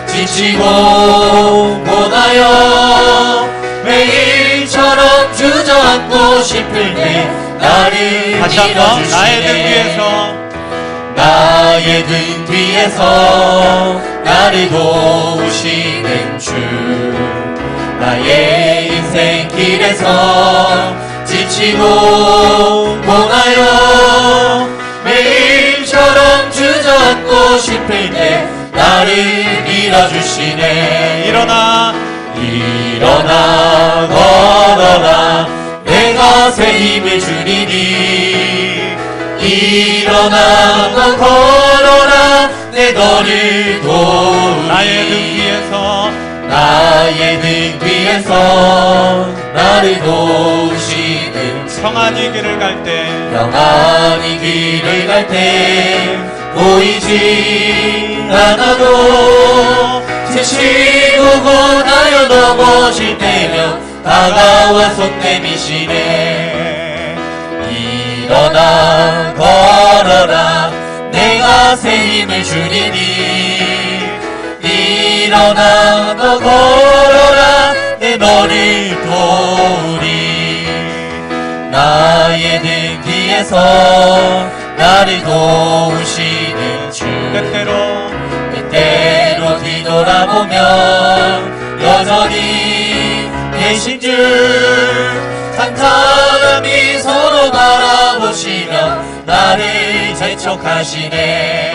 지치고 고나여 매일처럼 주저앉고 싶을 때 나를 다시 한번 나의 등 밀어주시네. 위에서 나의 등 뒤에서 나를 도우시는 주, 나의 인생 길에서 지치고 고나여 매일처럼 주저앉고 싶을 때 나를 밀어주시네. 일어나 걸어라 내가 새 힘을 주리니. 일어나 걸어라 내 너를 도우리. 나의 등 위에서 나를 도우시는 평안히 길을 갈 때 평안히 길을 갈 때 보이지 않아도 지치고 고나여 넘어질 때면 다가와 손 내미시네. 일어나 걸어라 내가 새 힘을 주리니. 일어나 너 걸어라 내 너를 도우리. 나의 등 뒤에서 나를 도우시는 주, 때때로 뒤돌아보면 여전히 계신 줄 산탄한 미소로 바라보시며 나를 재촉하시네.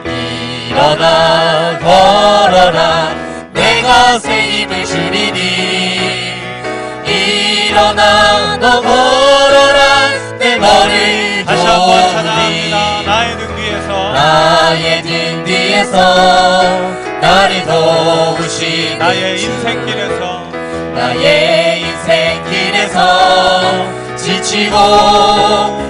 일어나 걸어라 내가 새 힘을 주리니. 일어나 너 걸어라 내 너를 다시 한번 도우리. 찬양합니다. 나의 등 위에서 나의 등 뒤에서 나를 도우시는 나의 주, 인생 길에서 나의 인생 길에서 지치고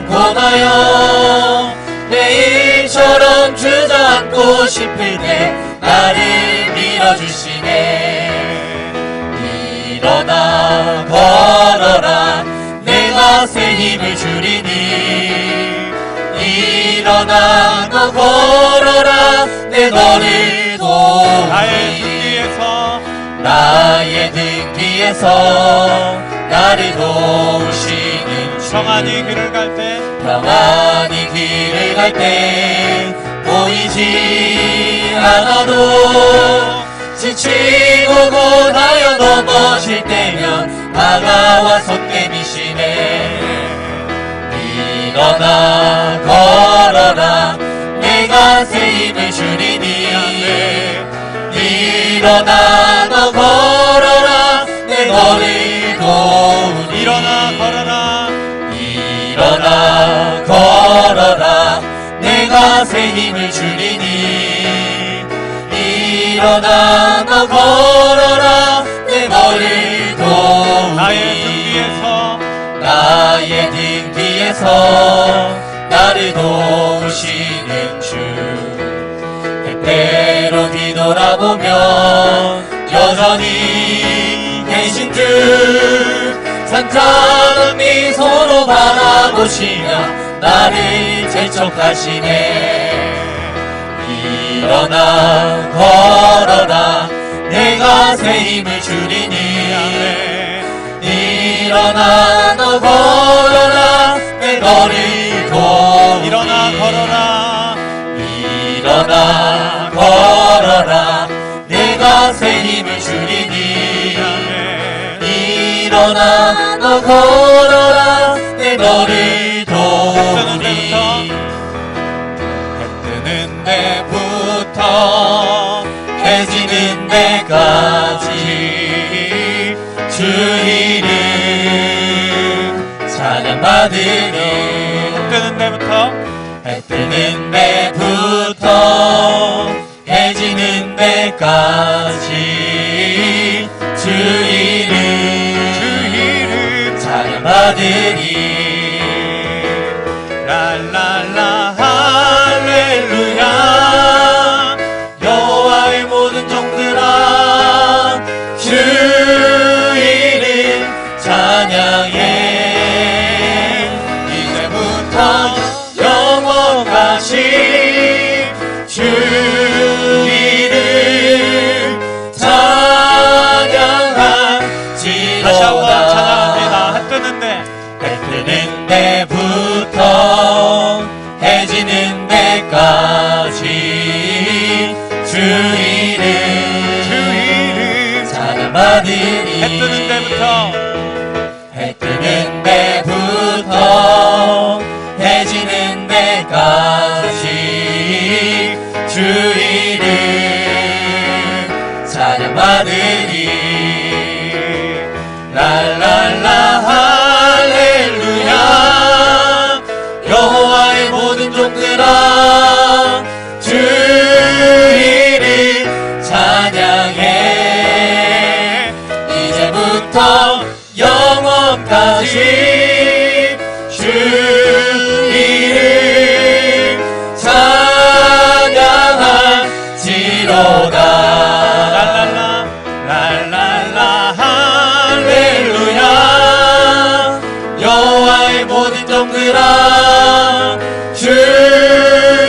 고나여 매일처럼 주저앉고 싶을 때 나를 밀어주시네. 일어나 걸어라 내가 새 힘을 주리니. 일어나 너 걸어라 내 너를 나의 등 도우리. 위에서 나의 등 뒤에서 나를 도우시는 주, 평안히 길을 갈 때 평안히 길을 갈 때 보이지 않아도 지치고 고나여 넘어질 때면 다가와 손 내미시네. 일어나 걸어라 내가 새 힘을 주리니. 일어나 너 걸어라 내 너를 도우리. 일어나 걸어라 일어나 걸어라 내가 새 힘을 주리니. 일어나 너 걸어라 내 너를 도우리. 나의 등 뒤에서 나를 도우시는 주, 때때로 뒤돌아보면 여전히 계신 줄 산탄한 미소로 바라보시며 나를 재촉하시네. 일어나 걸어라 내가 새 힘을 주리니. 일어나 너 걸어라 내 너를 도우리. 일어나 걸어라 일어나 걸어라 내가 새 힘을 주리니. 일어나 너 걸어라 내 너를 도우리. 해 뜨는 데부터 해 지는 데까지 주 이름 찬양받으리. 해 뜨는 데부터 해 지는 데까지 주 이름 찬양받으리. 랄랄라 할렐루야 여호와의 모든 종들아 주 이름 찬양해. 이제부터 영원까지 주 이름 자녀들이 해 뜨는 데부터 해 뜨는 데부터 해 지는 데까지 주 이름 찬양받으리 랄랄라 할렐루야 여호와의 모든 종들아 주 이름 찬양해 이제부터 영원까지 주 이름 찬양할지로다 랄랄라 랄랄라 할렐루야 여호와의 모든 종들아 주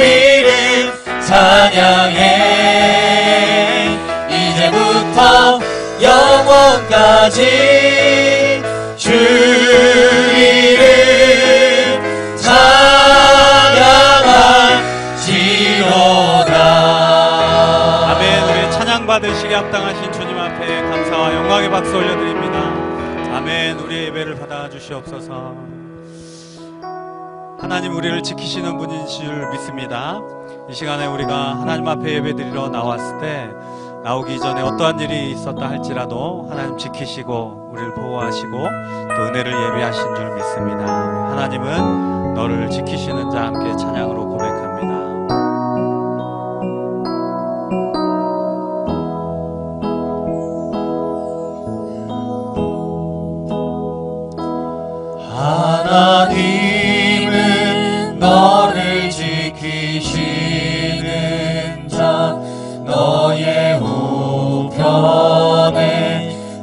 이름 찬양해 이제부터 영원까지 주 이름 찬양할지로다. 아멘. 우리 찬양 받으시기 합당하신 주님 앞에 감사와 영광의 박수 올려드립니다. 아멘. 우리의 예배를 받아 주시옵소서. 하나님 우리를 지키시는 분인 줄 믿습니다. 이 시간에 우리가 하나님 앞에 예배드리러 나왔을 때 나오기 전에 어떠한 일이 있었다 할지라도 하나님 지키시고 우리를 보호하시고 또 은혜를 예비하신 줄 믿습니다. 하나님은 너를 지키시는 자 함께 찬양으로 고백합니다. 하나님은 너를 지키시는 자 너의 우편에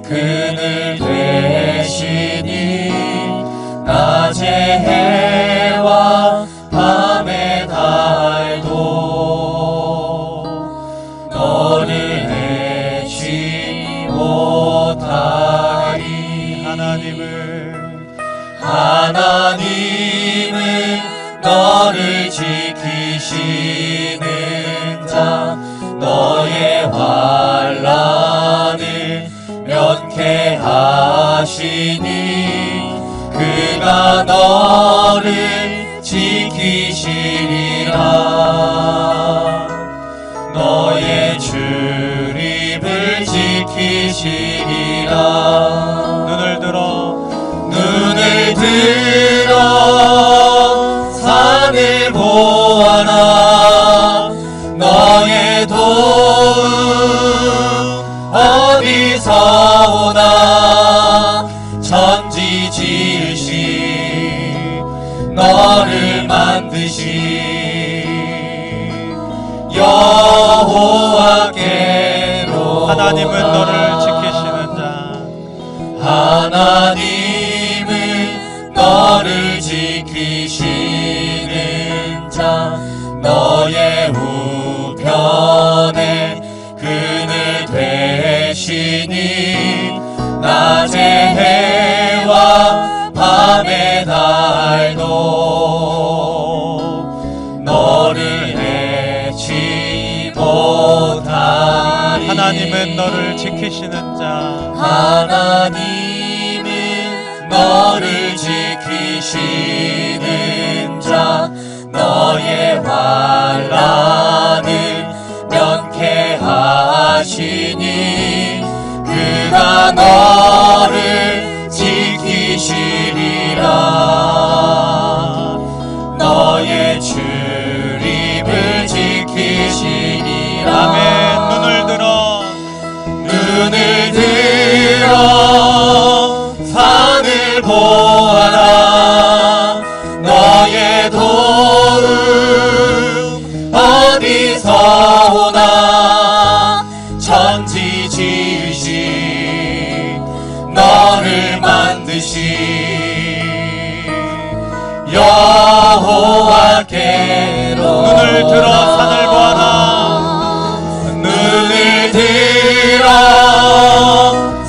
그늘 되시니 낮의 해와 밤의 달도 너를 해치 못하리 하나님은 너를 지키시는 자 너의 환난을 면케하시니 그가 너를 지키시리라 너의 출입을 지키시리라 눈을 들어 산을 보아라 너의 도움 어디서 오나 천지 지으신 너를 만드신 여호와께로 하나님은 너를 지키시는 자 하나님은 너를 지키시는 자 너의 우편에 그늘 되시니 낮의 해와 밤의 달도 너를 해치 못하리 하나님은 너를 지키시는 자 하나님은 너를 지키시는 자 너의 환난을 면케하시니 그가 너를 지키시리라 너의 출입을 지키시리라 아멘. 눈을 들어 산을 보아라 너의 도움 어디서 오나 천지 지으신 너를 만드신 여호와께로 눈을 들어 산을 보아라 눈을 들어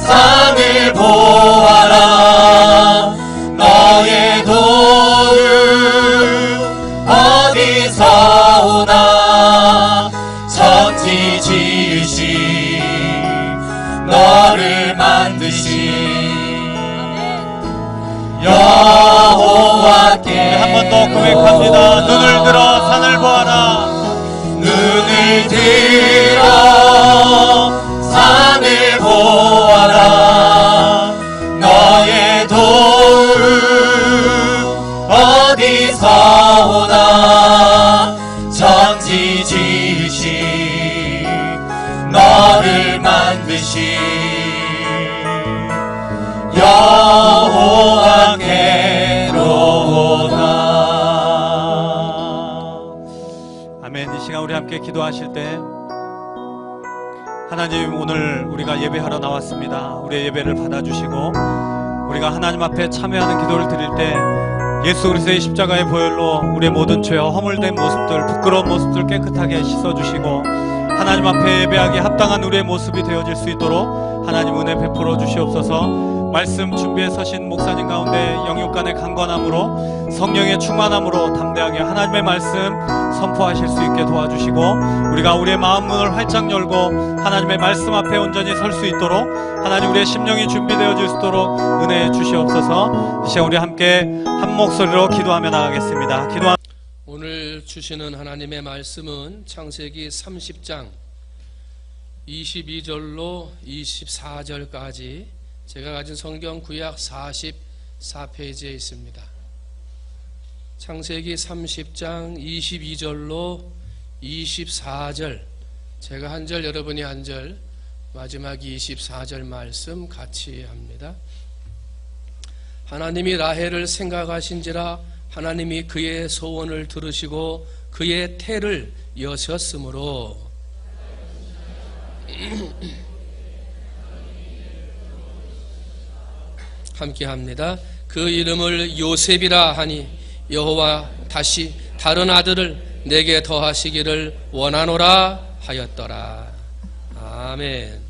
산을 보아라 너의 도움 어디서 오나 천지 지으신 너를 만 번 더 고백합니다. 눈을 들어 산을 보아라. 눈을 들어 산을 보아라. 너의 도움 어디서 오나. 천지 지으신 너를 만드신 여호와께로다. 아멘. 이 시간 우리 함께 기도하실 때 하나님, 오늘 우리가 예배하러 나왔습니다. 우리의 예배를 받아주시고 우리가 하나님 앞에 참여하는 기도를 드릴 때 예수 그리스도의 십자가의 보혈로 우리의 모든 죄와 허물된 모습들, 부끄러운 모습들 깨끗하게 씻어주시고 하나님 앞에 예배하기에 합당한 우리의 모습이 되어질 수 있도록 하나님 은혜 베풀어 주시옵소서. 말씀 준비해 서신 목사님 가운데 영육간의 강건함으로 성령의 충만함으로 담대하게 하나님의 말씀 선포하실 수 있게 도와주시고 우리가 우리의 마음 문을 활짝 열고 하나님의 말씀 앞에 온전히 설 수 있도록 하나님 우리의 심령이 준비되어질 수 있도록 은혜해 주시옵소서. 이 시간 우리 함께 한 목소리로 기도하며 나가겠습니다. 오늘 주시는 하나님의 말씀은 창세기 30장 22절로 24절까지 제가 가진 성경 구약 44페이지에 있습니다. 창세기 30장 22절로 24절, 제가 한 절 여러분이 한 절, 마지막 24절 말씀 같이 합니다. 하나님이 라헬을 생각하신지라 하나님이 그의 소원을 들으시고 그의 태를 여셨으므로 함께 합니다. 그 이름을 요셉이라 하니 여호와 다시 다른 아들을 내게 더하시기를 원하노라 하였더라. 아멘.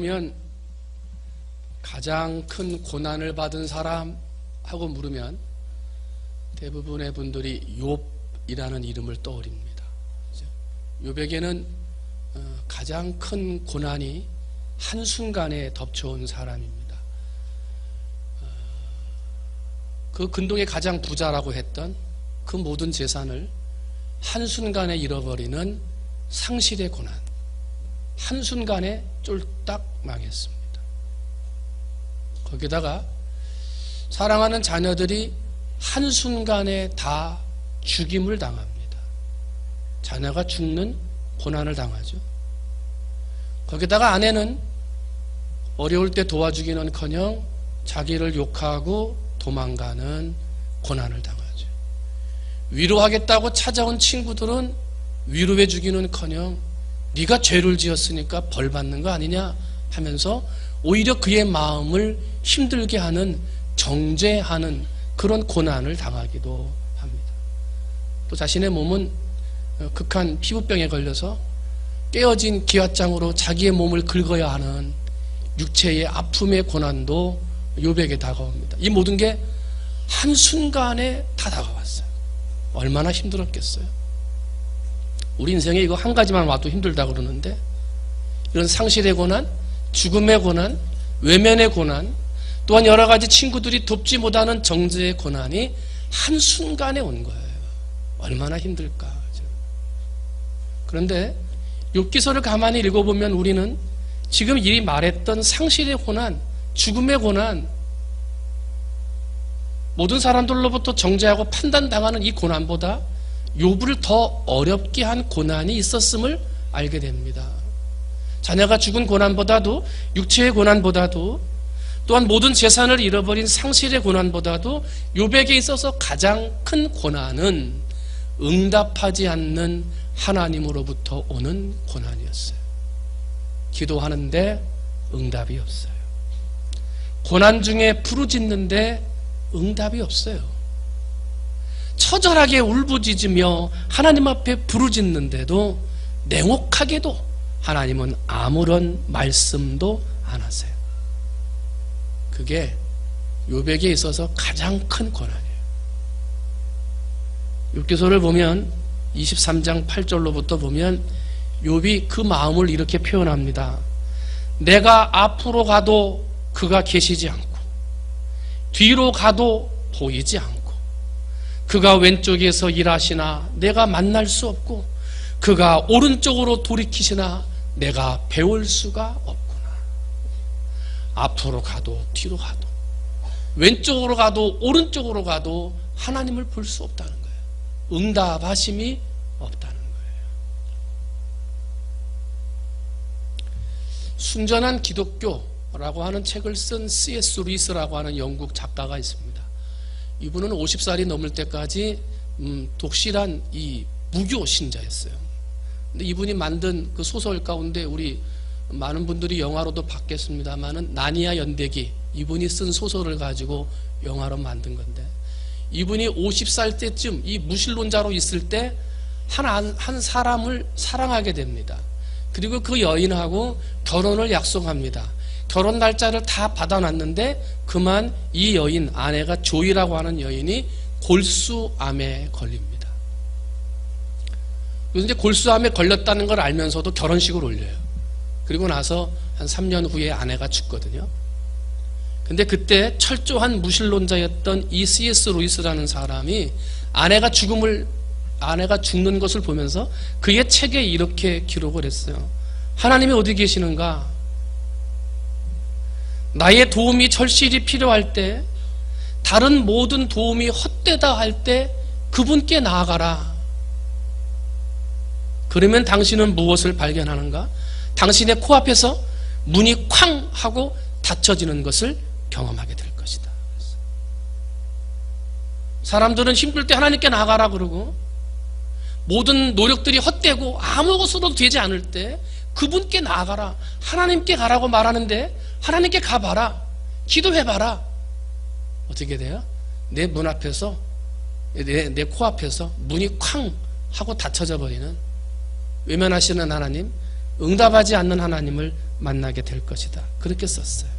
물어보면 가장 큰 고난을 받은 사람 하고 물으면 대부분의 분들이 욥이라는 이름을 떠올립니다. 욥에게는 가장 큰 고난이 한순간에 덮쳐온 사람입니다. 그 근동의 가장 부자라고 했던 그 모든 재산을 한순간에 잃어버리는 상실의 고난, 한순간에 쫄딱 망했습니다. 거기다가 사랑하는 자녀들이 한순간에 다 죽임을 당합니다. 자녀가 죽는 고난을 당하죠. 거기다가 아내는 어려울 때 도와주기는커녕 자기를 욕하고 도망가는 고난을 당하죠. 위로하겠다고 찾아온 친구들은 위로해 주기는커녕 네가 죄를 지었으니까 벌 받는 거 아니냐 하면서 오히려 그의 마음을 힘들게 하는, 정죄하는 그런 고난을 당하기도 합니다. 또 자신의 몸은 극한 피부병에 걸려서 깨어진 기왓장으로 자기의 몸을 긁어야 하는 육체의 아픔의 고난도 욥에게 다가옵니다. 이 모든 게 한순간에 다 다가왔어요. 얼마나 힘들었겠어요. 우리 인생에 이거 한 가지만 와도 힘들다 그러는데 이런 상실의 고난, 죽음의 고난, 외면의 고난, 또한 여러 가지 친구들이 돕지 못하는 정죄의 고난이 한순간에 온 거예요. 얼마나 힘들까. 그런데 욥기서를 가만히 읽어보면 우리는 지금 이 말했던 상실의 고난, 죽음의 고난, 모든 사람들로부터 정죄하고 판단당하는 이 고난보다 욥을 더 어렵게 한 고난이 있었음을 알게 됩니다. 자녀가 죽은 고난보다도, 육체의 고난보다도, 또한 모든 재산을 잃어버린 상실의 고난보다도 욥에게 있어서 가장 큰 고난은 응답하지 않는 하나님으로부터 오는 고난이었어요. 기도하는데 응답이 없어요. 고난 중에 부르짖는데 응답이 없어요. 처절하게 울부짖으며 하나님 앞에 부르짖는데도 냉혹하게도 하나님은 아무런 말씀도 안 하세요. 그게 욥에게 있어서 가장 큰 고난이에요. 욥기서를 보면 23장 8절로부터 보면 욥이 그 마음을 이렇게 표현합니다. 내가 앞으로 가도 그가 계시지 않고 뒤로 가도 보이지 않고 그가 왼쪽에서 일하시나 내가 만날 수 없고 그가 오른쪽으로 돌이키시나 내가 배울 수가 없구나. 앞으로 가도 뒤로 가도 왼쪽으로 가도 오른쪽으로 가도 하나님을 볼 수 없다는 거예요. 응답하심이 없다는 거예요. 순전한 기독교라고 하는 책을 쓴 C.S. 루이스라고 하는 영국 작가가 있습니다. 이분은 50살이 넘을 때까지 독실한 이 무교 신자였어요. 근데 이분이 만든 그 소설 가운데 우리 많은 분들이 영화로도 봤겠습니다만은 나니아 연대기, 이분이 쓴 소설을 가지고 영화로 만든 건데, 이분이 50살 때쯤 이 무신론자로 있을 때 한 사람을 사랑하게 됩니다. 그리고 그 여인하고 결혼을 약속합니다. 결혼 날짜를 다 받아놨는데 그만 이 여인, 아내가 조이라고 하는 여인이 골수암에 걸립니다. 그런데 골수암에 걸렸다는 걸 알면서도 결혼식을 올려요. 그리고 나서 한 3년 후에 아내가 죽거든요. 근데 그때 철저한 무신론자였던 이 C.S. 루이스라는 사람이 아내가 죽는 것을 보면서 그의 책에 이렇게 기록을 했어요. 하나님이 어디 계시는가? 나의 도움이 절실히 필요할 때, 다른 모든 도움이 헛되다 할 때 그분께 나아가라. 그러면 당신은 무엇을 발견하는가? 당신의 코앞에서 문이 쾅 하고 닫혀지는 것을 경험하게 될 것이다. 사람들은 힘들 때 하나님께 나가라 그러고, 모든 노력들이 헛되고 아무것으로도 되지 않을 때 그분께 나아가라, 하나님께 가라고 말하는데 하나님께 가봐라, 기도해봐라. 어떻게 돼요? 내 문 앞에서, 내 코앞에서 문이 쾅 하고 닫혀져 버리는, 외면하시는 하나님, 응답하지 않는 하나님을 만나게 될 것이다. 그렇게 썼어요.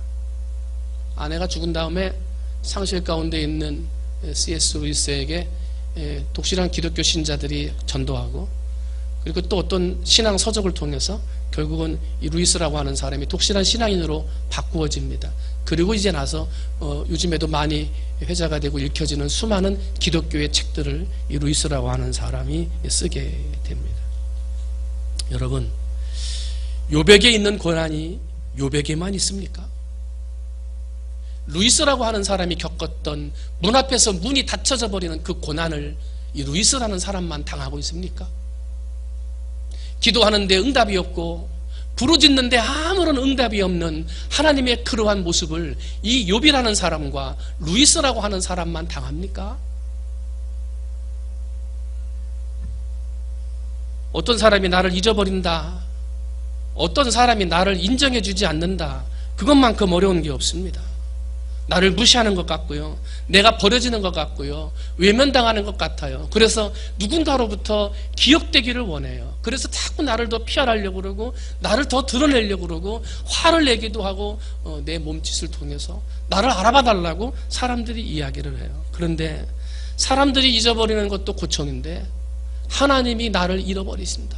아내가 죽은 다음에 상실 가운데 있는 C.S. 루이스에게 독실한 기독교 신자들이 전도하고, 그리고 또 어떤 신앙 서적을 통해서 결국은 이 루이스라고 하는 사람이 독실한 신앙인으로 바꾸어집니다. 그리고 이제 나서 요즘에도 많이 회자가 되고 읽혀지는 수많은 기독교의 책들을 이 루이스라고 하는 사람이 쓰게 됩니다. 여러분, 요백에 있는 고난이 요백에만 있습니까? 루이스라고 하는 사람이 겪었던 문 앞에서 문이 닫혀져 버리는 그 고난을 이 루이스라는 사람만 당하고 있습니까? 기도하는데 응답이 없고 부르짖는데 아무런 응답이 없는 하나님의 그러한 모습을 이 욥이라는 사람과 루이스라고 하는 사람만 당합니까? 어떤 사람이 나를 잊어버린다, 어떤 사람이 나를 인정해주지 않는다, 그것만큼 어려운 게 없습니다. 나를 무시하는 것 같고요, 내가 버려지는 것 같고요, 외면당하는 것 같아요. 그래서 누군가로부터 기억되기를 원해요. 그래서 자꾸 나를 더 피하려고 그러고 나를 더 드러내려고 그러고 화를 내기도 하고 내 몸짓을 통해서 나를 알아봐 달라고 사람들이 이야기를 해요. 그런데 사람들이 잊어버리는 것도 고통인데 하나님이 나를 잃어버리신다.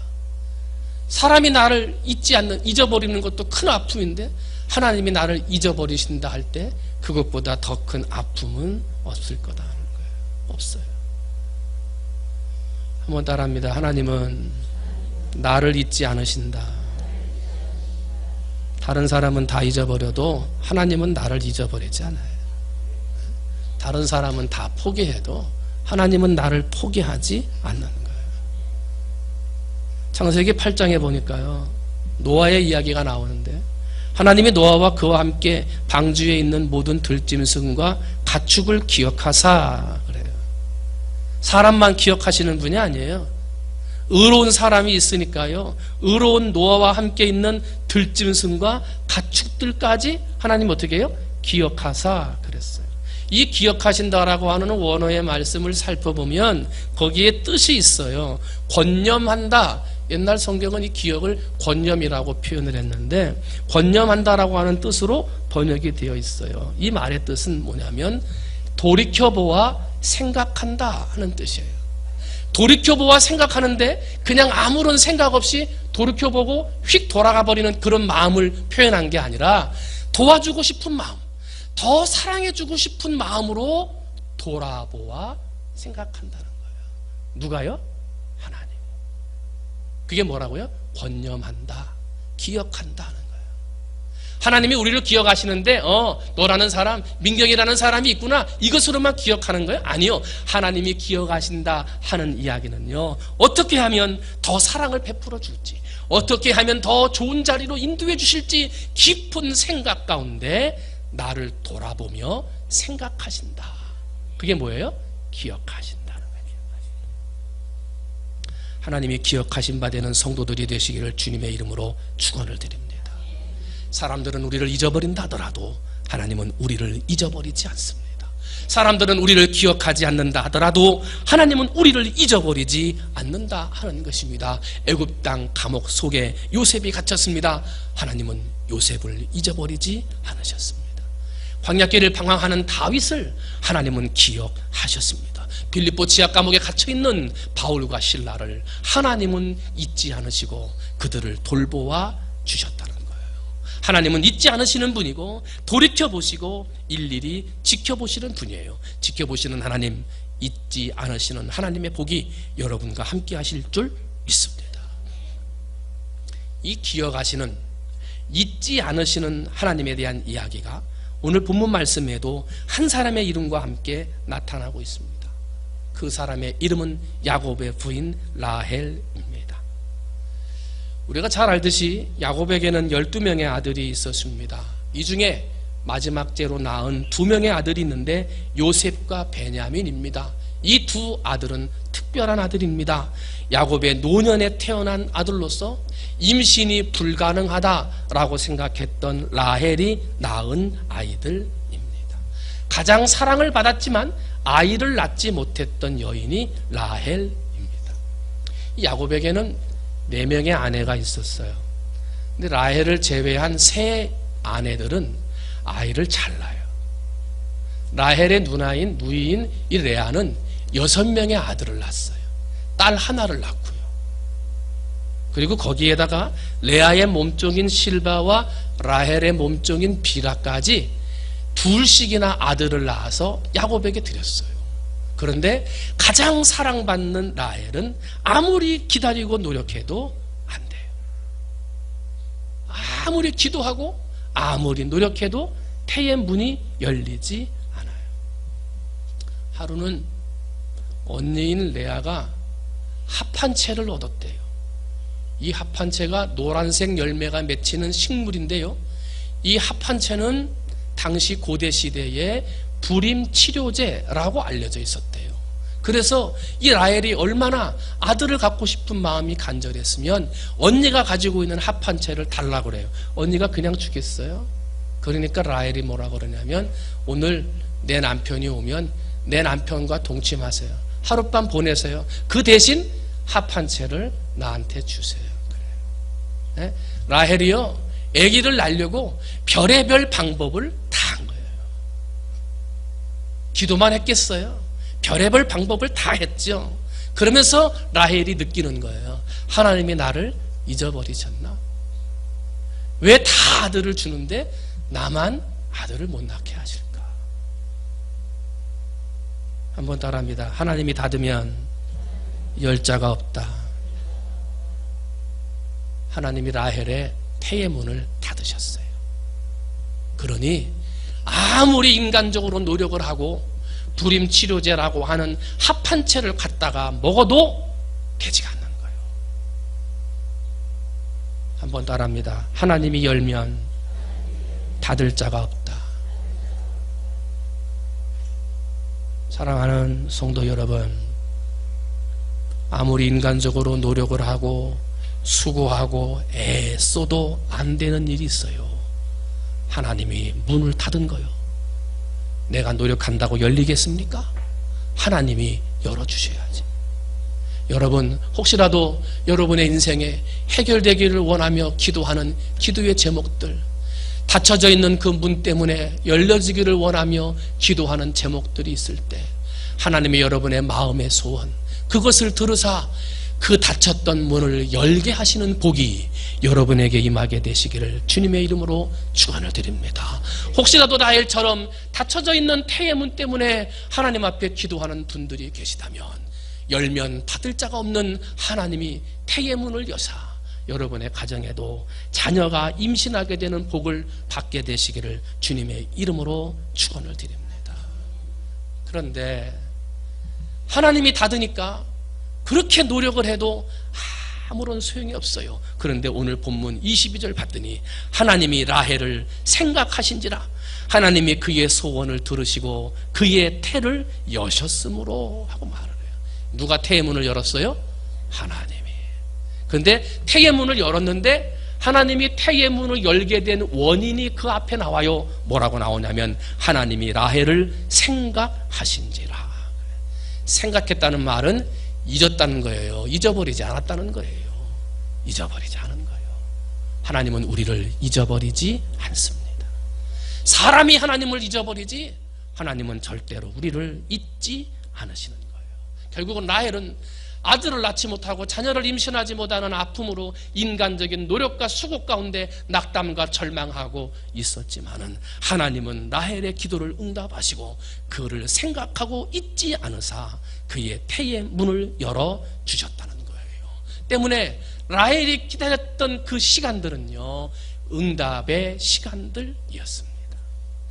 사람이 나를 잊어버리는 것도 큰 아픔인데 하나님이 나를 잊어버리신다 할 때 그것보다 더 큰 아픔은 없을 거다 하는 거예요. 없어요. 한번 따라합니다. 하나님은 나를 잊지 않으신다. 다른 사람은 다 잊어버려도 하나님은 나를 잊어버리지 않아요. 다른 사람은 다 포기해도 하나님은 나를 포기하지 않는 거예요. 창세기 8장에 보니까요, 노아의 이야기가 나오는데 하나님이 노아와 그와 함께 방주에 있는 모든 들짐승과 가축을 기억하사 그래요. 사람만 기억하시는 분이 아니에요. 의로운 사람이 있으니까요, 의로운 노아와 함께 있는 들짐승과 가축들까지 하나님 어떻게 해요? 기억하사 그랬어요. 이 기억하신다라고 하는 원어의 말씀을 살펴보면 거기에 뜻이 있어요. 권념한다. 옛날 성경은 이 기억을 권념이라고 표현을 했는데 권념한다라고 하는 뜻으로 번역이 되어 있어요. 이 말의 뜻은 뭐냐면 돌이켜보아 생각한다 하는 뜻이에요. 돌이켜보아 생각하는데 그냥 아무런 생각 없이 돌이켜보고 휙 돌아가 버리는 그런 마음을 표현한 게 아니라 도와주고 싶은 마음, 더 사랑해주고 싶은 마음으로 돌아보아 생각한다는 거예요. 누가요? 하나님. 그게 뭐라고요? 권념한다, 기억한다는 거예요. 하나님이 우리를 기억하시는데 너라는 사람, 민경이라는 사람이 있구나, 이것으로만 기억하는 거예요? 아니요. 하나님이 기억하신다 하는 이야기는요, 어떻게 하면 더 사랑을 베풀어 줄지, 어떻게 하면 더 좋은 자리로 인도해 주실지 깊은 생각 가운데 나를 돌아보며 생각하신다. 그게 뭐예요? 기억하신다는 거예요. 하나님이 기억하신 바 되는 성도들이 되시기를 주님의 이름으로 축원을 드립니다. 사람들은 우리를 잊어버린다 하더라도 하나님은 우리를 잊어버리지 않습니다. 사람들은 우리를 기억하지 않는다 하더라도 하나님은 우리를 잊어버리지 않는다 하는 것입니다. 애굽 땅 감옥 속에 요셉이 갇혔습니다. 하나님은 요셉을 잊어버리지 않으셨습니다. 광야길을 방황하는 다윗을 하나님은 기억하셨습니다. 빌립보 지하 감옥에 갇혀있는 바울과 실라를 하나님은 잊지 않으시고 그들을 돌보아 주셨다는 거예요. 하나님은 잊지 않으시는 분이고 돌이켜보시고 일일이 지켜보시는 분이에요. 지켜보시는 하나님, 잊지 않으시는 하나님의 복이 여러분과 함께 하실 줄 믿습니다. 이 기억하시는, 잊지 않으시는 하나님에 대한 이야기가 오늘 본문 말씀에도 한 사람의 이름과 함께 나타나고 있습니다. 그 사람의 이름은 야곱의 부인 라헬입니다. 우리가 잘 알듯이 야곱에게는 12명의 아들이 있었습니다. 이 중에 마지막 제로 낳은 2명의 아들이 있는데 요셉과 베냐민입니다. 이 두 아들은 특별한 아들입니다. 야곱의 노년에 태어난 아들로서 임신이 불가능하다라고 생각했던 라헬이 낳은 아이들입니다. 가장 사랑을 받았지만 아이를 낳지 못했던 여인이 라헬입니다. 야곱에게는 4명의 아내가 있었어요. 근데 라헬을 제외한 세 아내들은 아이를 잘 낳아요. 라헬의 누이인 이 레아는 6명의 아들을 낳았어요. 딸 하나를 낳고요. 그리고 거기에다가 레아의 몸종인 실바와 라헬의 몸종인 빌하까지 둘씩이나 아들을 낳아서 야곱에게 드렸어요. 그런데 가장 사랑받는 라헬은 아무리 기다리고 노력해도 안 돼요. 아무리 기도하고 아무리 노력해도 태의 문이 열리지 않아요. 하루는 언니인 레아가 합한채를 얻었대요. 이 합한채가 노란색 열매가 맺히는 식물인데요, 이 합한채는 당시 고대 시대에 불임 치료제라고 알려져 있었대요. 그래서 이 라헬이 얼마나 아들을 갖고 싶은 마음이 간절했으면 언니가 가지고 있는 합한채를 달라고 그래요. 언니가 그냥 주겠어요? 그러니까 라헬이 뭐라 그러냐면, 오늘 내 남편이 오면 내 남편과 동침하세요. 하룻밤 보내세요. 그 대신 합한채를 나한테 주세요. 그래요. 네? 라헬이요, 아기를 낳으려고 별의별 방법을 다 한 거예요. 기도만 했겠어요? 별의별 방법을 다 했죠. 그러면서 라헬이 느끼는 거예요. 하나님이 나를 잊어버리셨나? 왜 다 아들을 주는데 나만 아들을 못 낳게 하실까? 한번 따라합니다. 하나님이 닫으면 열 자가 없다. 하나님이 라헬의 태의 문을 닫으셨어요. 그러니 아무리 인간적으로 노력을 하고 불임치료제라고 하는 합한채를 갖다가 먹어도 되지가 않는 거예요. 한번 따라합니다. 하나님이 열면 닫을 자가 없다. 사랑하는 성도 여러분, 아무리 인간적으로 노력을 하고 수고하고 애써도 안 되는 일이 있어요. 하나님이 문을 닫은 거요. 내가 노력한다고 열리겠습니까? 하나님이 열어주셔야지. 여러분, 혹시라도 여러분의 인생에 해결되기를 원하며 기도하는 기도의 제목들, 닫혀져 있는 그 문 때문에 열려지기를 원하며 기도하는 제목들이 있을 때 하나님이 여러분의 마음의 소원, 그것을 들으사 그 닫혔던 문을 열게 하시는 복이 여러분에게 임하게 되시기를 주님의 이름으로 축원을 드립니다. 혹시라도 라헬처럼 닫혀져 있는 태의 문 때문에 하나님 앞에 기도하는 분들이 계시다면, 열면 닫을 자가 없는 하나님이 태의 문을 여사 여러분의 가정에도 자녀가 임신하게 되는 복을 받게 되시기를 주님의 이름으로 축원을 드립니다. 그런데 하나님이 닫으니까 그렇게 노력을 해도 아무런 소용이 없어요. 그런데 오늘 본문 22절 봤더니 하나님이 라헬을 생각하신지라 하나님이 그의 소원을 들으시고 그의 태를 여셨으므로 하고 말을 해요. 누가 태의 문을 열었어요? 하나님이. 그런데 태의 문을 열었는데 하나님이 태의 문을 열게 된 원인이 그 앞에 나와요. 뭐라고 나오냐면 하나님이 라헬을 생각하신지라. 생각했다는 말은 잊었다는 거예요. 잊어버리지 않았다는 거예요. 잊어버리지 않은 거예요. 하나님은 우리를 잊어버리지 않습니다. 사람이 하나님을 잊어버리지 하나님은 절대로 우리를 잊지 않으시는 거예요. 결국은 라헬은 아들을 낳지 못하고 자녀를 임신하지 못하는 아픔으로 인간적인 노력과 수고 가운데 낙담과 절망하고 있었지만은 하나님은 라헬의 기도를 응답하시고 그를 생각하고 잊지 않으사 그의 태의 문을 열어주셨다는 거예요. 때문에 라헬이 기다렸던 그 시간들은요, 응답의 시간들이었습니다.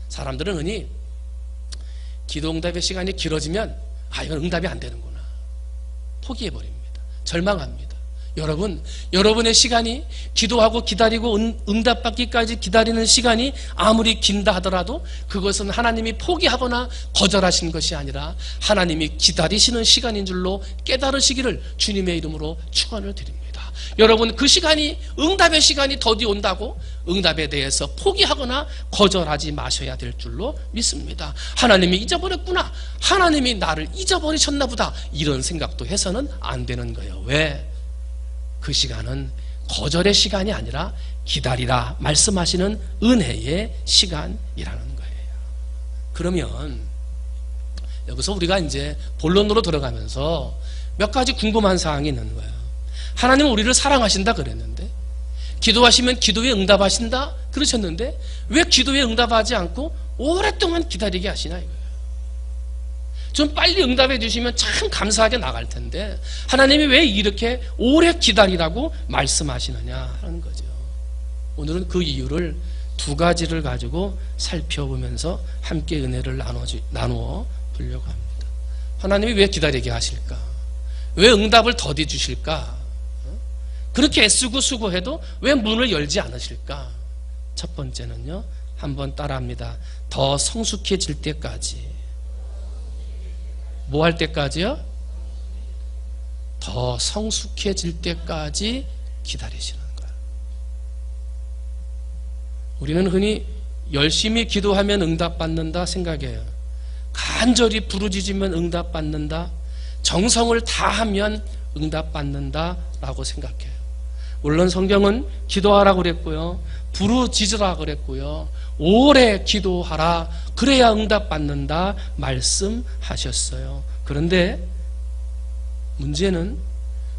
사람들은 흔히 기도 응답의 시간이 길어지면 이건 응답이 안 되는구나 포기해버립니다. 절망합니다. 여러분, 여러분의 시간이 기도하고 기다리고 응답받기까지 기다리는 시간이 아무리 긴다 하더라도 그것은 하나님이 포기하거나 거절하신 것이 아니라 하나님이 기다리시는 시간인 줄로 깨달으시기를 주님의 이름으로 축원을 드립니다. 여러분, 그 시간이 응답의 시간이 더디 온다고 응답에 대해서 포기하거나 거절하지 마셔야 될 줄로 믿습니다. 하나님이 잊어버렸구나, 하나님이 나를 잊어버리셨나 보다, 이런 생각도 해서는 안 되는 거예요. 왜? 그 시간은 거절의 시간이 아니라 기다리라 말씀하시는 은혜의 시간이라는 거예요. 그러면 여기서 우리가 이제 본론으로 들어가면서 몇 가지 궁금한 사항이 있는 거예요. 하나님은 우리를 사랑하신다 그랬는데, 기도하시면 기도에 응답하신다 그러셨는데 왜 기도에 응답하지 않고 오랫동안 기다리게 하시나 이거예요. 좀 빨리 응답해 주시면 참 감사하게 나갈 텐데 하나님이 왜 이렇게 오래 기다리라고 말씀하시느냐 하는 거죠. 오늘은 그 이유를 두 가지를 가지고 살펴보면서 함께 은혜를 나누어 보려고 합니다. 하나님이 왜 기다리게 하실까? 왜 응답을 더디 주실까? 그렇게 애쓰고 수고해도 왜 문을 열지 않으실까? 첫 번째는요, 한번 따라합니다. 더 성숙해질 때까지. 뭐 할 때까지요? 더 성숙해질 때까지 기다리시는 거예요. 우리는 흔히 열심히 기도하면 응답받는다 생각해요. 간절히 부르짖으면 응답받는다, 정성을 다하면 응답받는다 라고 생각해요. 물론 성경은 기도하라고 그랬고요, 부르짖으라 그랬고요, 오래 기도하라 그래야 응답받는다 말씀하셨어요. 그런데 문제는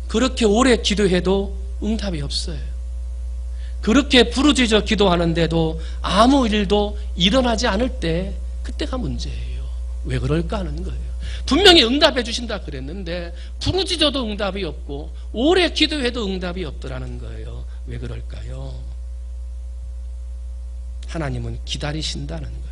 그렇게 오래 기도해도 응답이 없어요. 그렇게 부르짖어 기도하는데도 아무 일도 일어나지 않을 때, 그때가 문제예요. 왜 그럴까 하는 거예요. 분명히 응답해 주신다 그랬는데 부르짖어도 응답이 없고 오래 기도해도 응답이 없더라는 거예요. 왜 그럴까요? 하나님은 기다리신다는 거예요.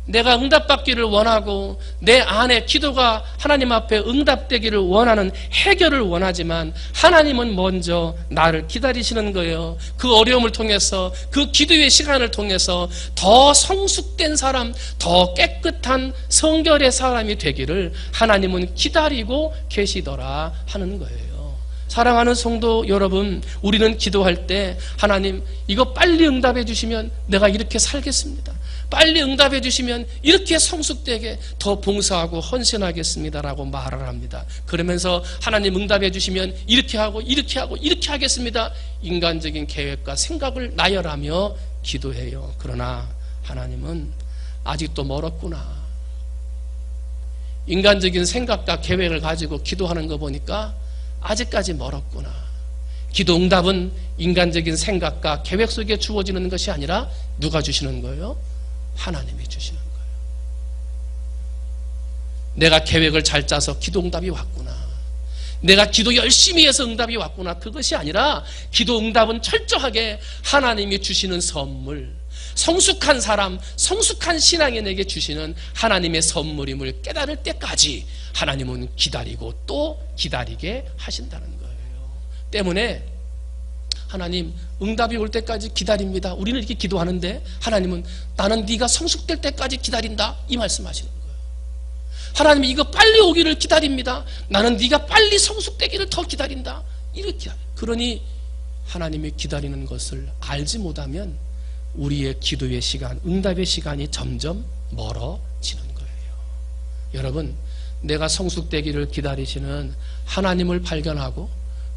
내가 응답받기를 원하고 내 안에 기도가 하나님 앞에 응답되기를 원하는 해결을 원하지만 하나님은 먼저 나를 기다리시는 거예요. 그 어려움을 통해서, 그 기도의 시간을 통해서 더 성숙된 사람, 더 깨끗한 성결의 사람이 되기를 하나님은 기다리고 계시더라 하는 거예요. 사랑하는 성도 여러분, 우리는 기도할 때 하나님 이거 빨리 응답해 주시면 내가 이렇게 살겠습니다. 빨리 응답해 주시면 이렇게 성숙되게 더 봉사하고 헌신하겠습니다라고 말을 합니다. 그러면서 하나님 응답해 주시면 이렇게 하고 이렇게 하고 이렇게 하겠습니다. 인간적인 계획과 생각을 나열하며 기도해요. 그러나 하나님은 아직도 멀었구나. 인간적인 생각과 계획을 가지고 기도하는 거 보니까 아직까지 멀었구나. 기도 응답은 인간적인 생각과 계획 속에 주어지는 것이 아니라 누가 주시는 거예요? 하나님이 주시는 거예요. 내가 계획을 잘 짜서 기도 응답이 왔구나, 내가 기도 열심히 해서 응답이 왔구나, 그것이 아니라 기도 응답은 철저하게 하나님이 주시는 선물, 성숙한 사람, 성숙한 신앙이 내게 주시는 하나님의 선물임을 깨달을 때까지 하나님은 기다리고 또 기다리게 하신다는 거예요. 때문에 하나님 응답이 올 때까지 기다립니다. 우리는 이렇게 기도하는데 하나님은 나는 네가 성숙될 때까지 기다린다 이 말씀하시는 거예요. 하나님 이거 빨리 오기를 기다립니다. 나는 네가 빨리 성숙되기를 더 기다린다 이렇게. 그러니 하나님이 기다리는 것을 알지 못하면 우리의 기도의 시간, 응답의 시간이 점점 멀어지는 거예요. 여러분, 내가 성숙되기를 기다리시는 하나님을 발견하고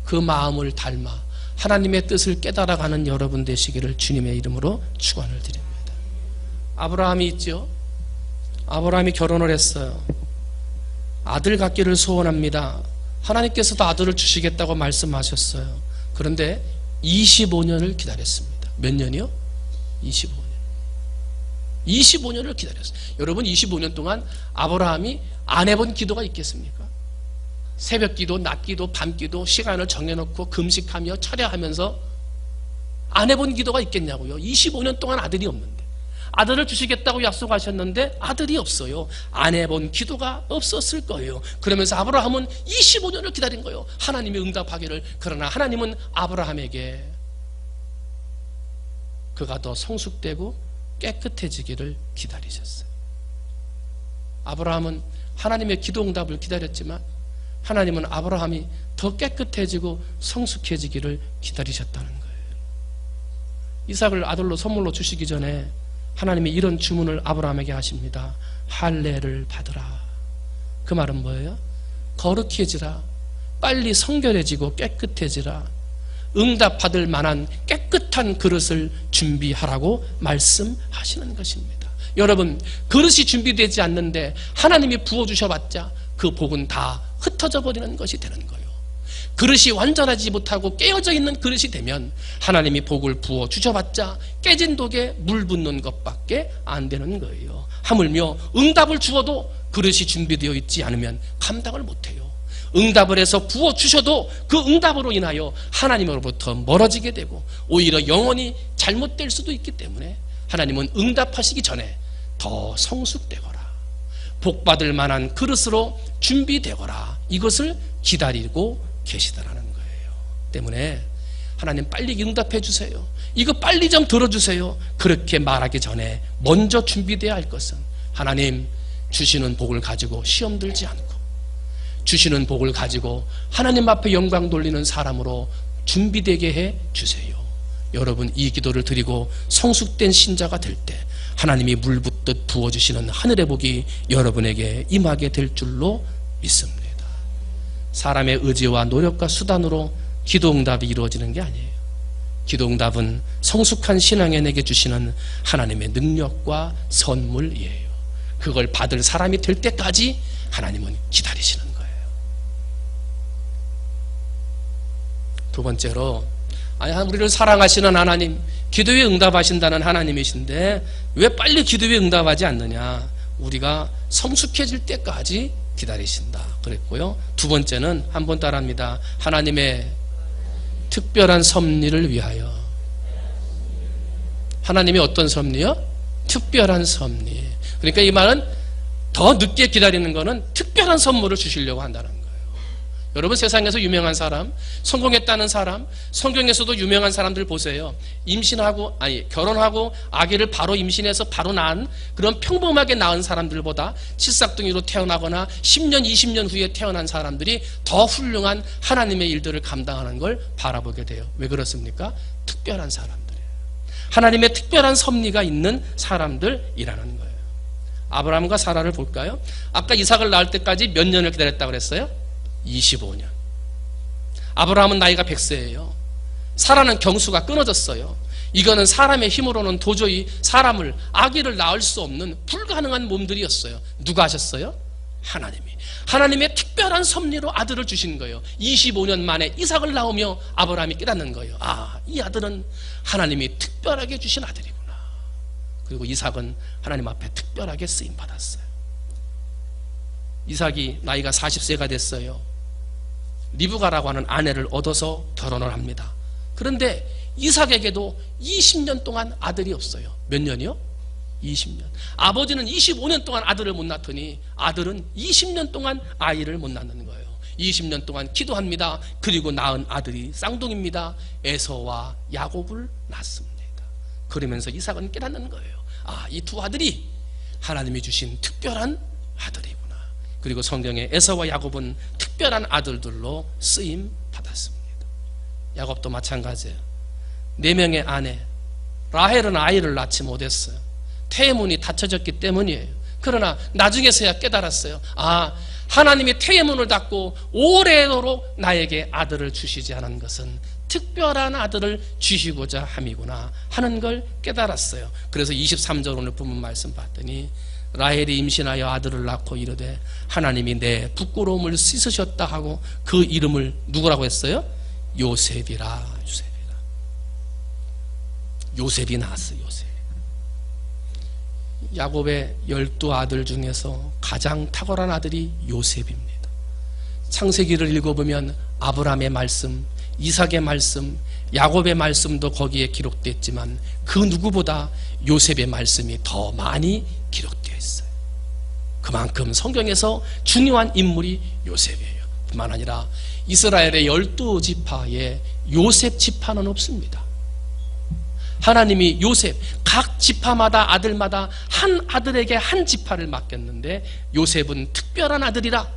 그 마음을 닮아 하나님의 뜻을 깨달아가는 여러분 되시기를 주님의 이름으로 축원을 드립니다. 아브라함이 있죠. 아브라함이 결혼을 했어요. 아들 갖기를 소원합니다. 하나님께서도 아들을 주시겠다고 말씀하셨어요. 그런데 25년을 기다렸습니다. 몇 년이요? 25년. 25년을 기다렸어요. 여러분, 25년 동안 아브라함이 안 해본 기도가 있겠습니까? 새벽 기도, 낮 기도, 밤 기도, 시간을 정해놓고 금식하며 철야하면서 안 해본 기도가 있겠냐고요. 25년 동안 아들이 없는데, 아들을 주시겠다고 약속하셨는데 아들이 없어요. 안 해본 기도가 없었을 거예요. 그러면서 아브라함은 25년을 기다린 거예요. 하나님이 응답하기를. 그러나 하나님은 아브라함에게 그가 더 성숙되고 깨끗해지기를 기다리셨어요. 아브라함은 하나님의 기도 응답을 기다렸지만 하나님은 아브라함이 더 깨끗해지고 성숙해지기를 기다리셨다는 거예요. 이삭을 아들로 선물로 주시기 전에 하나님이 이런 주문을 아브라함에게 하십니다. 할례를 받으라. 그 말은 뭐예요? 거룩해지라, 빨리 성결해지고 깨끗해지라. 응답받을 만한 깨끗한 그릇을 준비하라고 말씀하시는 것입니다. 여러분, 그릇이 준비되지 않는데 하나님이 부어주셔봤자 그 복은 다 흩어져 버리는 것이 되는 거예요. 그릇이 완전하지 못하고 깨어져 있는 그릇이 되면 하나님이 복을 부어주셔봤자 깨진 독에 물 붓는 것밖에 안 되는 거예요. 하물며 응답을 주어도 그릇이 준비되어 있지 않으면 감당을 못해요. 응답을 해서 부어주셔도 그 응답으로 인하여 하나님으로부터 멀어지게 되고 오히려 영혼이 잘못될 수도 있기 때문에 하나님은 응답하시기 전에 더 성숙되거라, 복받을 만한 그릇으로 준비되거라, 이것을 기다리고 계시다라는 거예요. 때문에 하나님 빨리 응답해 주세요, 이거 빨리 좀 들어주세요, 그렇게 말하기 전에 먼저 준비되어야 할 것은 하나님 주시는 복을 가지고 시험 들지 않고 주시는 복을 가지고 하나님 앞에 영광 돌리는 사람으로 준비되게 해 주세요. 여러분, 이 기도를 드리고 성숙된 신자가 될 때 하나님이 물 붓듯 부어주시는 하늘의 복이 여러분에게 임하게 될 줄로 믿습니다. 사람의 의지와 노력과 수단으로 기도응답이 이루어지는 게 아니에요. 기도응답은 성숙한 신앙에 내게 주시는 하나님의 능력과 선물이에요. 그걸 받을 사람이 될 때까지 하나님은 기다리시는 거예요. 두 번째로, 우리를 사랑하시는 하나님, 기도에 응답하신다는 하나님이신데 왜 빨리 기도에 응답하지 않느냐? 우리가 성숙해질 때까지 기다리신다 그랬고요. 두 번째는 한번 따라합니다. 하나님의 특별한 섭리를 위하여. 하나님의 어떤 섭리요? 특별한 섭리. 그러니까 이 말은 더 늦게 기다리는 것은 특별한 선물을 주시려고 한다는 거예요. 여러분, 세상에서 유명한 사람, 성공했다는 사람, 성경에서도 유명한 사람들 보세요. 결혼하고 아기를 바로 임신해서 바로 낳은 그런 평범하게 낳은 사람들보다 칠삭둥이로 태어나거나 10년, 20년 후에 태어난 사람들이 더 훌륭한 하나님의 일들을 감당하는 걸 바라보게 돼요. 왜 그렇습니까? 특별한 사람들이에요. 하나님의 특별한 섭리가 있는 사람들이라는 거예요. 아브라함과 사라를 볼까요? 아까 이삭을 낳을 때까지 몇 년을 기다렸다고 그랬어요? 25년. 아브라함은 나이가 100세예요. 사라는 경수가 끊어졌어요. 이거는 사람의 힘으로는 도저히 아기를 낳을 수 없는 불가능한 몸들이었어요. 누가 하셨어요? 하나님이. 하나님의 특별한 섭리로 아들을 주신 거예요. 25년 만에 이삭을 낳으며 아브라함이 깨닫는 거예요. 이 아들은 하나님이 특별하게 주신 아들이구나. 그리고 이삭은 하나님 앞에 특별하게 쓰임받았어요. 이삭이 나이가 40세가 됐어요. 리브가라고 하는 아내를 얻어서 결혼을 합니다. 그런데 이삭에게도 20년 동안 아들이 없어요. 몇 년이요? 20년. 아버지는 25년 동안 아들을 못 낳더니 아들은 20년 동안 아이를 못 낳는 거예요. 20년 동안 기도합니다. 그리고 낳은 아들이 쌍둥이입니다. 에서와 야곱을 낳습니다. 그러면서 이삭은 깨닫는 거예요. 이 두 아들이 하나님이 주신 특별한 아들이구나. 그리고 성경에 에서와 야곱은 특별한 아들들로 쓰임 받았습니다. 야곱도 마찬가지예요. 4명의 아내 라헬은 아이를 낳지 못했어요. 태문이 닫혀졌기 때문이에요. 그러나 나중에서야 깨달았어요. 하나님이 태문을 닫고 오래도록 나에게 아들을 주시지 않은 것은 특별한 아들을 주시고자 함이구나 하는 걸 깨달았어요. 그래서 23절 오늘 본문 말씀 봤더니 라헬이 임신하여 아들을 낳고 이르되 하나님이 내 부끄러움을 씻으셨다 하고 그 이름을 누구라고 했어요? 요셉이라. 요셉이 낳았어요. 요셉. 야곱의 12아들 중에서 가장 탁월한 아들이 요셉입니다. 창세기를 읽어보면 아브라함의 말씀, 이삭의 말씀, 야곱의 말씀도 거기에 기록됐지만 그 누구보다 요셉의 말씀이 더 많이 기록되어 있어요. 그만큼 성경에서 중요한 인물이 요셉이에요. 뿐만 아니라 이스라엘의 12지파에 요셉 지파는 없습니다. 하나님이 요셉, 각 지파마다 아들마다 한 아들에게 한 지파를 맡겼는데 요셉은 특별한 아들이라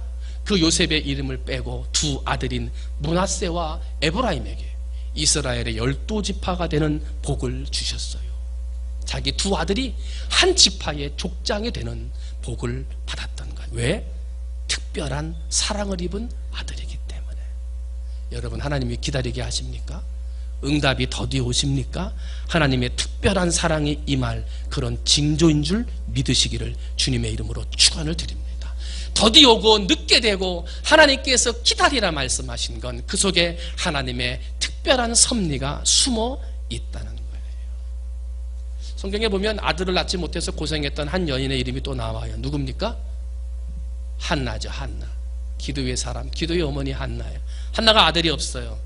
그 요셉의 이름을 빼고 두 아들인 므낫세와 에브라임에게 이스라엘의 12지파가 되는 복을 주셨어요. 자기 두 아들이 한 지파의 족장이 되는 복을 받았던 거예요. 왜? 특별한 사랑을 입은 아들이기 때문에. 여러분, 하나님이 기다리게 하십니까? 응답이 더디 오십니까? 하나님의 특별한 사랑이 임할 그런 징조인 줄 믿으시기를 주님의 이름으로 축원을 드립니다. 더디 오고 늦게 되고 하나님께서 기다리라 말씀하신 건 그 속에 하나님의 특별한 섭리가 숨어 있다는 거예요. 성경에 보면 아들을 낳지 못해서 고생했던 한 여인의 이름이 또 나와요. 누굽니까? 한나죠. 한나. 기도의 사람, 기도의 어머니 한나예요. 한나가 아들이 없어요.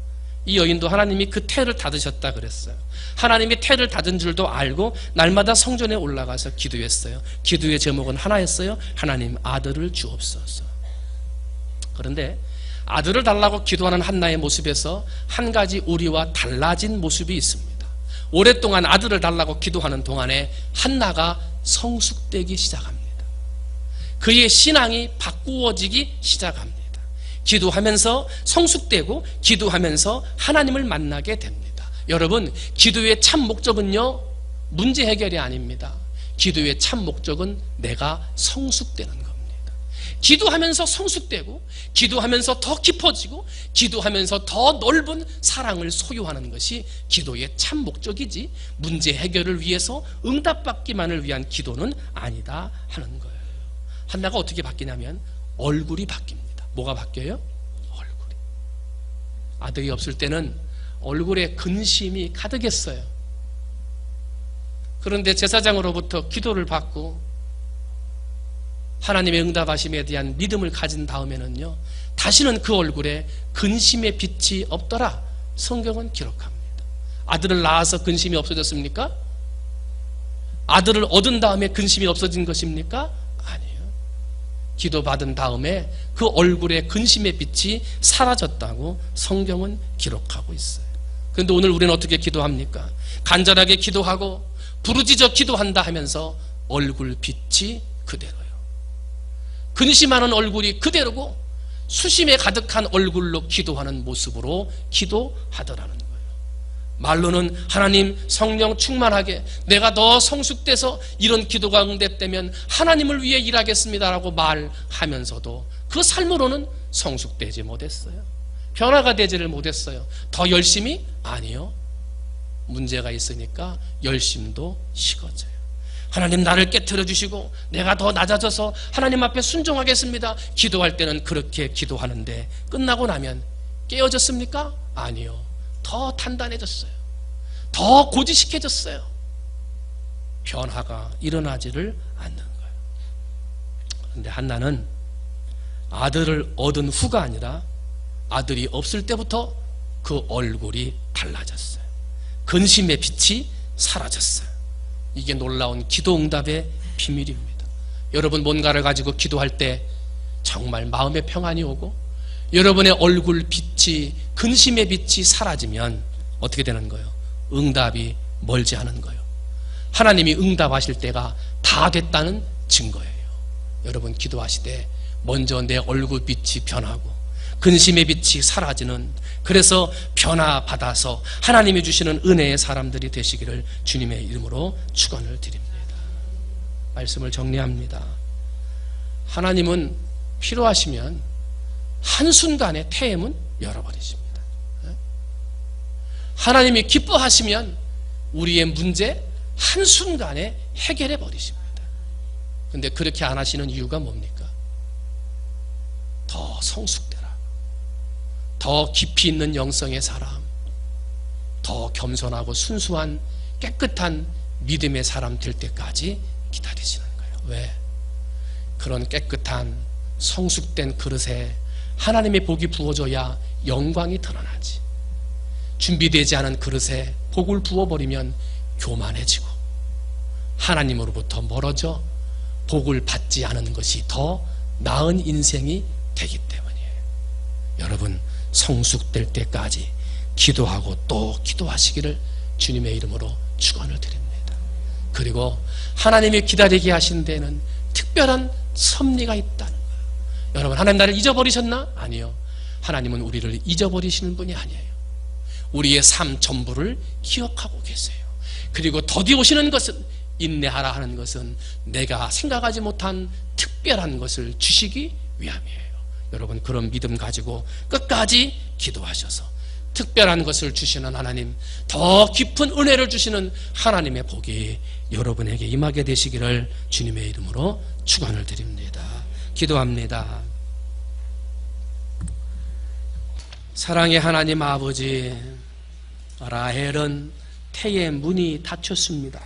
이 여인도 하나님이 그 태를 닫으셨다 그랬어요. 하나님이 태를 닫은 줄도 알고 날마다 성전에 올라가서 기도했어요. 기도의 제목은 하나였어요. 하나님, 아들을 주옵소서. 그런데 아들을 달라고 기도하는 한나의 모습에서 한 가지 우리와 달라진 모습이 있습니다. 오랫동안 아들을 달라고 기도하는 동안에 한나가 성숙되기 시작합니다. 그의 신앙이 바꾸어지기 시작합니다. 기도하면서 성숙되고 기도하면서 하나님을 만나게 됩니다. 여러분, 기도의 참 목적은요, 문제 해결이 아닙니다. 기도의 참 목적은 내가 성숙되는 겁니다. 기도하면서 성숙되고 기도하면서 더 깊어지고 기도하면서 더 넓은 사랑을 소유하는 것이 기도의 참 목적이지, 문제 해결을 위해서 응답받기만을 위한 기도는 아니다 하는 거예요. 한나가 어떻게 바뀌냐면 얼굴이 바뀝니다. 뭐가 바뀌어요? 얼굴이. 아들이 없을 때는 얼굴에 근심이 가득했어요. 그런데 제사장으로부터 기도를 받고 하나님의 응답하심에 대한 믿음을 가진 다음에는요, 다시는 그 얼굴에 근심의 빛이 없더라 성경은 기록합니다. 아들을 낳아서 근심이 없어졌습니까? 아들을 얻은 다음에 근심이 없어진 것입니까? 아니에요. 기도받은 다음에 그 얼굴에 근심의 빛이 사라졌다고 성경은 기록하고 있어요. 그런데 오늘 우리는 어떻게 기도합니까? 간절하게 기도하고 부르짖어 기도한다 하면서 얼굴 빛이 그대로요. 근심하는 얼굴이 그대로고 수심에 가득한 얼굴로 기도하는 모습으로 기도하더라는 거예요. 말로는 하나님 성령 충만하게 내가 더 성숙돼서 이런 기도가 응답되면 하나님을 위해 일하겠습니다라고 말하면서도 그 삶으로는 성숙되지 못했어요. 변화가 되지를 못했어요. 더 열심히? 아니요. 문제가 있으니까 열심도 식어져요. 하나님, 나를 깨트려 주시고 내가 더 낮아져서 하나님 앞에 순종하겠습니다. 기도할 때는 그렇게 기도하는데 끝나고 나면 깨어졌습니까? 아니요. 더 단단해졌어요. 더 고지식해졌어요. 변화가 일어나지를 않는 거예요. 그런데 한나는 아들을 얻은 후가 아니라 아들이 없을 때부터 그 얼굴이 달라졌어요. 근심의 빛이 사라졌어요. 이게 놀라운 기도 응답의 비밀입니다. 여러분, 뭔가를 가지고 기도할 때 정말 마음의 평안이 오고 여러분의 얼굴 빛이, 근심의 빛이 사라지면 어떻게 되는 거예요? 응답이 멀지 않은 거예요. 하나님이 응답하실 때가 다 됐다는 증거예요. 여러분, 기도하실 때 먼저 내 얼굴 빛이 변하고 근심의 빛이 사라지는, 그래서 변화받아서 하나님이 주시는 은혜의 사람들이 되시기를 주님의 이름으로 축원을 드립니다. 말씀을 정리합니다. 하나님은 필요하시면 한순간에 태임은 열어버리십니다. 하나님이 기뻐하시면 우리의 문제 한순간에 해결해 버리십니다. 그런데 그렇게 안 하시는 이유가 뭡니까? 더 성숙되라, 더 깊이 있는 영성의 사람, 더 겸손하고 순수한 깨끗한 믿음의 사람 될 때까지 기다리시는 거예요. 왜? 그런 깨끗한 성숙된 그릇에 하나님의 복이 부어져야 영광이 드러나지. 준비되지 않은 그릇에 복을 부어버리면 교만해지고 하나님으로부터 멀어져 복을 받지 않은 것이 더 나은 인생이 되기 때문이에요. 여러분, 성숙될 때까지 기도하고 또 기도하시기를 주님의 이름으로 축원을 드립니다. 그리고 하나님이 기다리게 하신 데는 특별한 섭리가 있다는 거예요. 여러분, 하나님 나를 잊어버리셨나? 아니요. 하나님은 우리를 잊어버리시는 분이 아니에요. 우리의 삶 전부를 기억하고 계세요. 그리고 더디 오시는 것은, 인내하라 하는 것은 내가 생각하지 못한 특별한 것을 주시기 위함이에요. 여러분, 여러분 그런 믿음 가지고 끝까지 기도하셔서 특별한 것을 주시는 하나님, 더 깊은 은혜를 주시는 하나님의 복이 여러분에게 임하게 되시기를 주님의 이름으로 축원을 드립니다. 기도합니다. 사랑의 하나님 아버지, 라헬은 태의 문이 닫혔습니다.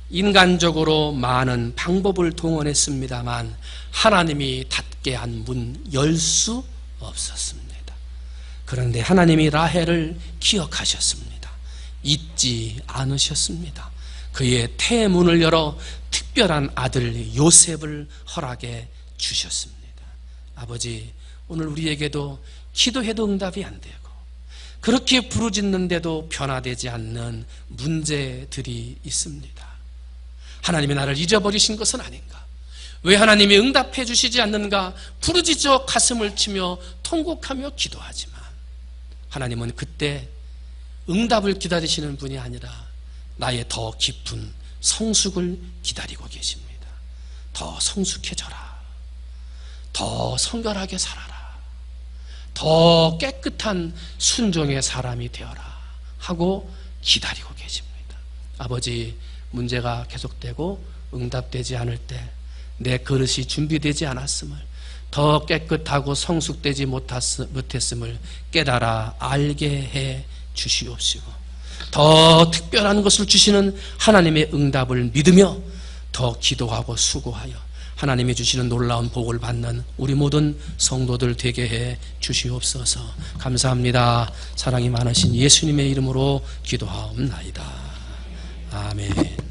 인간적으로 많은 방법을 동원했습니다만 하나님이 닫게 한 문 열 수 없었습니다. 그런데 하나님이 라헬을 기억하셨습니다. 잊지 않으셨습니다. 그의 태의 문을 열어 특별한 아들 요셉을 허락해 주셨습니다. 아버지, 오늘 우리에게도 기도해도 응답이 안 되고 그렇게 부르짖는데도 변화되지 않는 문제들이 있습니다. 하나님이 나를 잊어버리신 것은 아닌가? 왜 하나님이 응답해 주시지 않는가? 부르짖어 가슴을 치며 통곡하며 기도하지만 하나님은 그때 응답을 기다리시는 분이 아니라 나의 더 깊은 성숙을 기다리고 계십니다. 더 성숙해져라. 더 성결하게 살아라. 더 깨끗한 순종의 사람이 되어라 하고 기다리고 계십니다. 아버지, 문제가 계속되고 응답되지 않을 때 내 그릇이 준비되지 않았음을, 더 깨끗하고 성숙되지 못했음을 깨달아 알게 해 주시옵시고 더 특별한 것을 주시는 하나님의 응답을 믿으며 더 기도하고 수고하여 하나님이 주시는 놀라운 복을 받는 우리 모든 성도들 되게 해 주시옵소서. 감사합니다. 사랑이 많으신 예수님의 이름으로 기도하옵나이다. 아멘.